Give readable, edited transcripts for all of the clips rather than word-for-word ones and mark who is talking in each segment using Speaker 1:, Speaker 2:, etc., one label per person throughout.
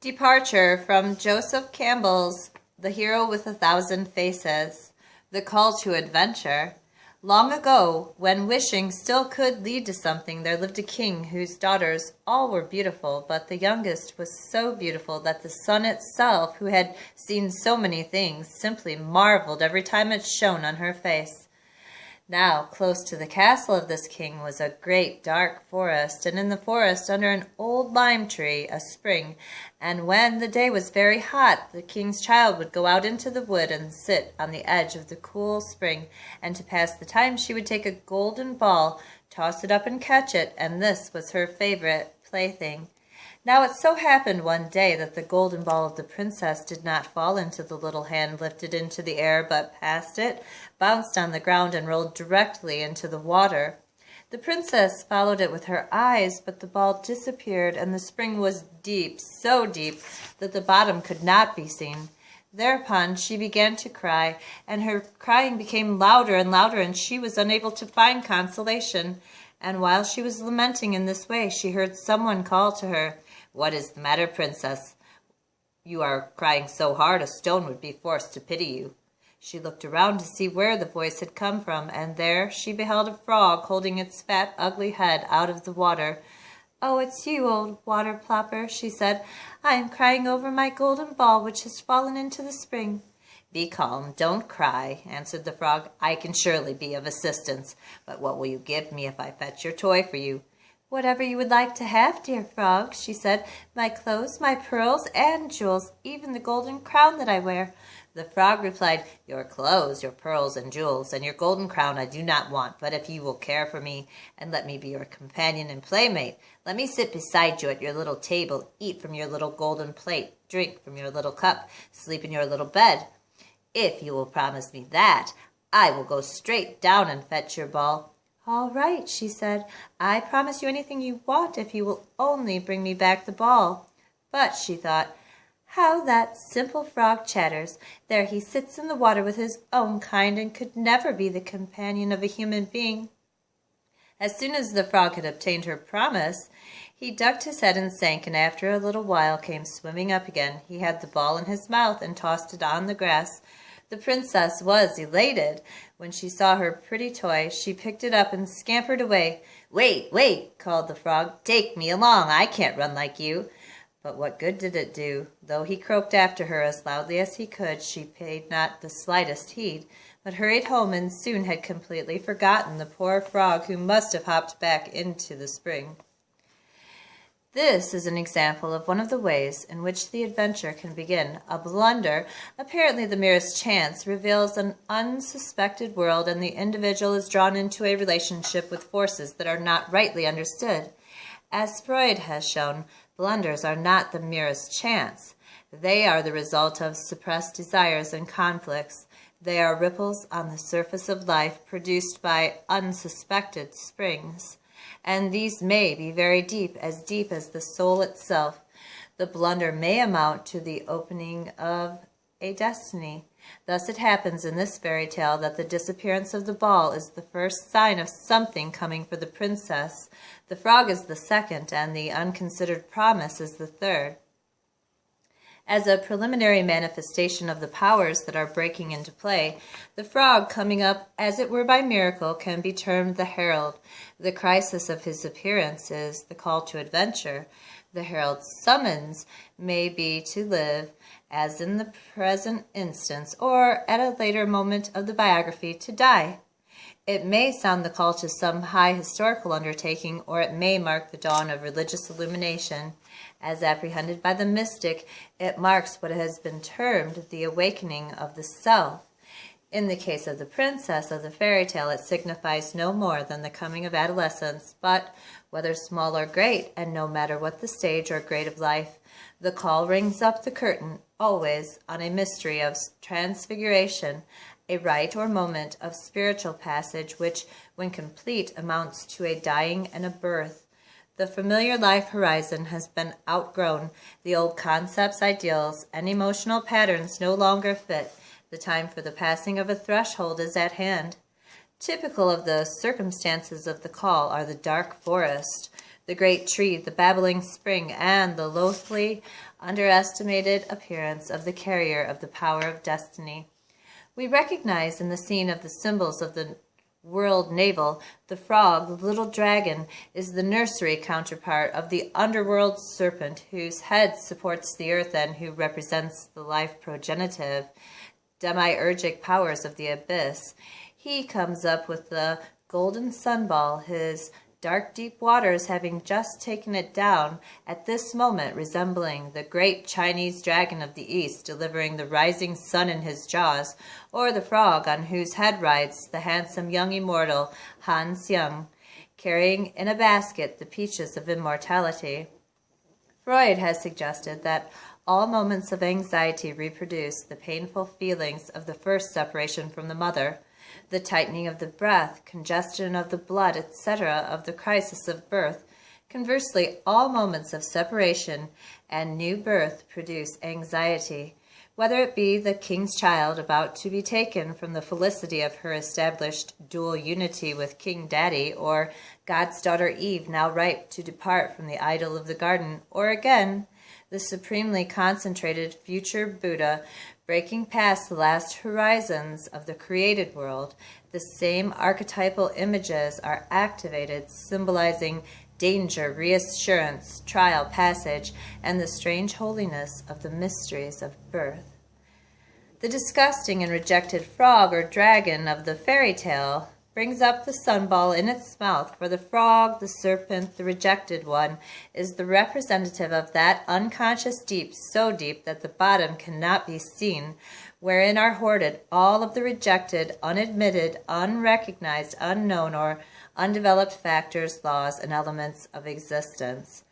Speaker 1: Departure from Joseph Campbell's The Hero with 1,000 Faces, The Call to Adventure. Long ago, when wishing still could lead to something, there lived a king whose daughters all were beautiful, but the youngest was so beautiful that the sun itself, who had seen so many things, simply marveled every time it shone on her face. Now, close to the castle of this king was a great dark forest, and in the forest, under an old lime tree, a spring, and when the day was very hot, the king's child would go out into the wood and sit on the edge of the cool spring, and to pass the time she would take a golden ball, toss it up and catch it, and this was her favorite plaything. Now it so happened one day that the golden ball of the princess did not fall into the little hand lifted into the air, but passed it, bounced on the ground, and rolled directly into the water. The princess followed it with her eyes, but the ball disappeared, and the spring was deep, so deep that the bottom could not be seen. Thereupon she began to cry, and her crying became louder and louder, and she was unable to find consolation. And while she was lamenting in this way, she heard someone call to her, "What is the matter, princess? You are crying so hard a stone would be forced to pity you." She looked around to see where the voice had come from, and there she beheld a frog holding its fat, ugly head out of the water. "Oh, it's you, old water plopper," she said. "I am crying over my golden ball which has fallen into the spring." "Be calm, don't cry," answered the frog. "I can surely be of assistance, but what will you give me if I fetch your toy for you?" "Whatever you would like to have, dear frog," she said. "My clothes, my pearls, and jewels, even the golden crown that I wear." The frog replied, "Your clothes, your pearls and jewels, and your golden crown I do not want, but if you will care for me, and let me be your companion and playmate, let me sit beside you at your little table, eat from your little golden plate, drink from your little cup, sleep in your little bed. If you will promise me that, I will go straight down and fetch your ball." "All right," she said. "I promise you anything you want if you will only bring me back the ball." But, she thought, how that simple frog chatters. There he sits in the water with his own kind and could never be the companion of a human being. As soon as the frog had obtained her promise, he ducked his head and sank, and after a little while came swimming up again. He had the ball in his mouth and tossed it on the grass. The princess was elated. When she saw her pretty toy, she picked it up and scampered away. "Wait, wait," called the frog. "Take me along. I can't run like you." But what good did it do? Though he croaked after her as loudly as he could, she paid not the slightest heed, but hurried home and soon had completely forgotten the poor frog who must have hopped back into the spring. This is an example of one of the ways in which the adventure can begin. A blunder, apparently the merest chance, reveals an unsuspected world, and the individual is drawn into a relationship with forces that are not rightly understood. As Freud has shown, blunders are not the merest chance. They are the result of suppressed desires and conflicts. They are ripples on the surface of life produced by unsuspected springs. And these may be very deep as the soul itself. The blunder may amount to the opening of a destiny. Thus it happens in this fairy tale that the disappearance of the ball is the first sign of something coming for the princess. The frog is the second, and the unconsidered promise is the third. As a preliminary manifestation of the powers that are breaking into play, the frog, coming up as it were by miracle, can be termed the herald. The crisis of his appearance is the call to adventure. The herald's summons may be to live, as in the present instance, or at a later moment of the biography, to die. It may sound the call to some high historical undertaking, or it may mark the dawn of religious illumination. As apprehended by the mystic, it marks what has been termed the awakening of the self. In the case of the princess of the fairy tale, it signifies no more than the coming of adolescence, but whether small or great, and no matter what the stage or grade of life, the call rings up the curtain, always, on a mystery of transfiguration, a rite or moment of spiritual passage which, when complete, amounts to a dying and a birth. The familiar life horizon has been outgrown. The old concepts, ideals, and emotional patterns no longer fit. The time for the passing of a threshold is at hand. Typical of the circumstances of the call are the dark forest, the great tree, the babbling spring, and the loathly underestimated appearance of the carrier of the power of destiny. We recognize in the scene of the symbols of the world navel, the frog, the little dragon, is the nursery counterpart of the underworld serpent, whose head supports the earth and who represents the life progenitive, demiurgic powers of the abyss. He comes up with the golden sunball, his dark deep waters having just taken it down, at this moment resembling the great Chinese dragon of the east, delivering the rising sun in his jaws, or the frog on whose head rides the handsome young immortal Han Xiang, carrying in a basket the peaches of immortality. Freud has suggested that all moments of anxiety reproduce the painful feelings of the first separation from the mother, the tightening of the breath, congestion of the blood, etc., of the crisis of birth. Conversely, all moments of separation and new birth produce anxiety, whether it be the king's child about to be taken from the felicity of her established dual unity with King Daddy, or God's daughter Eve now ripe to depart from the idol of the garden, or again, the supremely concentrated future Buddha breaking past the last horizons of the created world. The same archetypal images are activated, symbolizing danger, reassurance, trial, passage, and the strange holiness of the mysteries of birth. The disgusting and rejected frog or dragon of the fairy tale brings up the sunball in its mouth, for the frog, the serpent, the rejected one, is the representative of that unconscious deep, so deep that the bottom cannot be seen, wherein are hoarded all of the rejected, unadmitted, unrecognized, unknown, or undeveloped factors, laws, and elements of existence.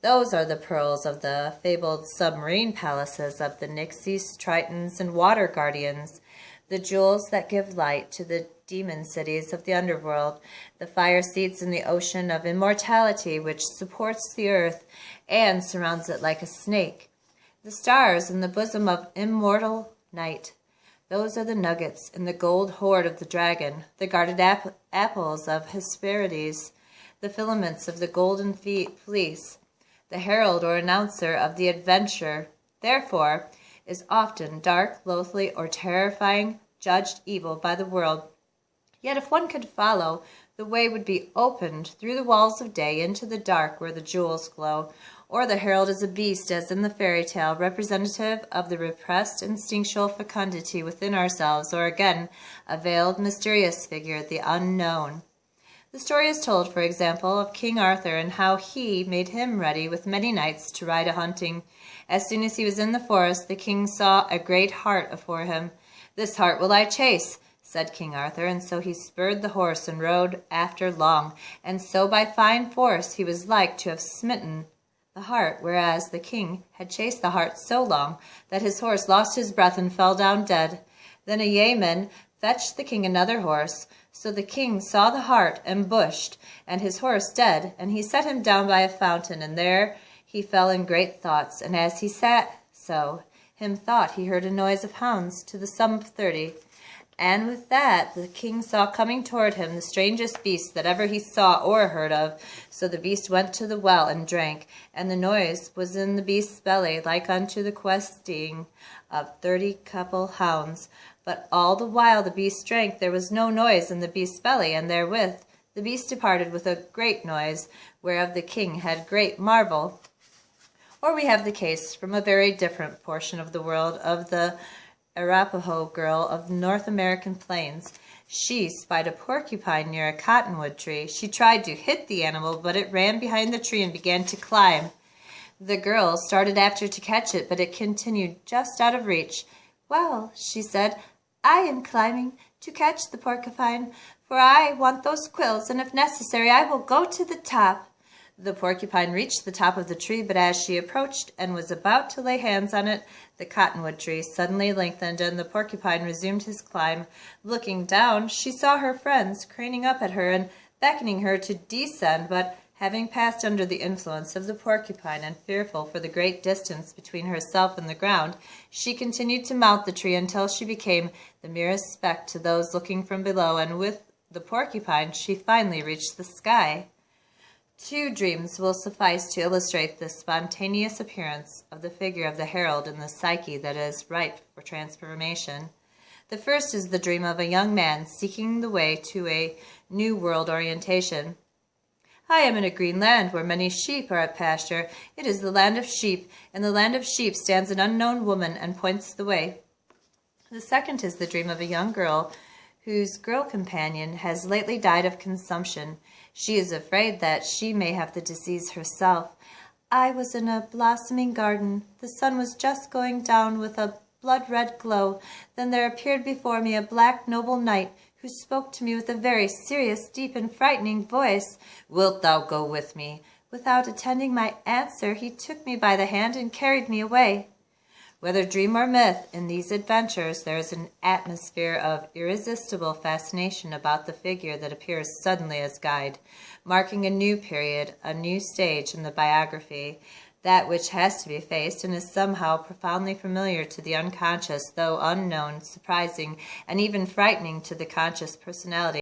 Speaker 1: Those are the pearls of the fabled submarine palaces of the Nixies, Tritons, and Water Guardians, the jewels that give light to the demon cities of the underworld, the fire seeds in the ocean of immortality which supports the earth and surrounds it like a snake, the stars in the bosom of immortal night. Those are the nuggets in the gold hoard of the dragon, the guarded apples of Hesperides, the filaments of the golden fleece. The herald or announcer of the adventure, therefore, is often dark, loathly, or terrifying, judged evil by the world. Yet if one could follow, the way would be opened through the walls of day into the dark where the jewels glow. Or the herald is a beast, as in the fairy tale, representative of the repressed instinctual fecundity within ourselves, or again, a veiled, mysterious figure, the unknown. The story is told, for example, of King Arthur and how he made him ready with many knights to ride a hunting. As soon as he was in the forest, the king saw a great hart afore him. "This hart will I chase," said King Arthur, and so he spurred the horse and rode after long, and so by fine force he was like to have smitten the hart, whereas the king had chased the hart so long that his horse lost his breath and fell down dead. Then a yeoman fetched the king another horse. So the king saw the hart ambushed, and his horse dead, and he set him down by a fountain, and there he fell in great thoughts, and as he sat so, him thought he heard a noise of hounds to the sum of 30. And with that the king saw coming toward him the strangest beast that ever he saw or heard of. So the beast went to the well and drank, and the noise was in the beast's belly, like unto the questing of 30 couple hounds. But all the while the beast drank, there was no noise in the beast's belly, and therewith the beast departed with a great noise, whereof the king had great marvel. Or we have the case from a very different portion of the world of the Arapaho girl of the North American plains. She spied a porcupine near a cottonwood tree. She tried to hit the animal, but it ran behind the tree and began to climb. The girl started after to catch it, but it continued just out of reach. "Well," she said, "I am climbing to catch the porcupine, for I want those quills, and if necessary I will go to the top." The porcupine reached the top of the tree, but as she approached and was about to lay hands on it, the cottonwood tree suddenly lengthened, and the porcupine resumed his climb. Looking down, she saw her friends craning up at her and beckoning her to descend, but having passed under the influence of the porcupine and fearful for the great distance between herself and the ground, she continued to mount the tree until she became the merest speck to those looking from below, and with the porcupine she finally reached the sky. 2 dreams will suffice to illustrate the spontaneous appearance of the figure of the herald in the psyche that is ripe for transformation. The first is the dream of a young man seeking the way to a new world orientation. I am in a green land where many sheep are at pasture. It is the land of sheep. In the land of sheep stands an unknown woman and points the way. The second is the dream of a young girl whose girl companion has lately died of consumption. She is afraid that she may have the disease herself. I was in a blossoming garden. The sun was just going down with a blood-red glow. Then there appeared before me a black noble knight who spoke to me with a very serious, deep, and frightening voice. Wilt thou go with me? Without attending my answer, he took me by the hand and carried me away. Whether dream or myth, in these adventures there is an atmosphere of irresistible fascination about the figure that appears suddenly as guide, marking a new period, a new stage in the biography, that which has to be faced and is somehow profoundly familiar to the unconscious, though unknown, surprising, and even frightening to the conscious personality.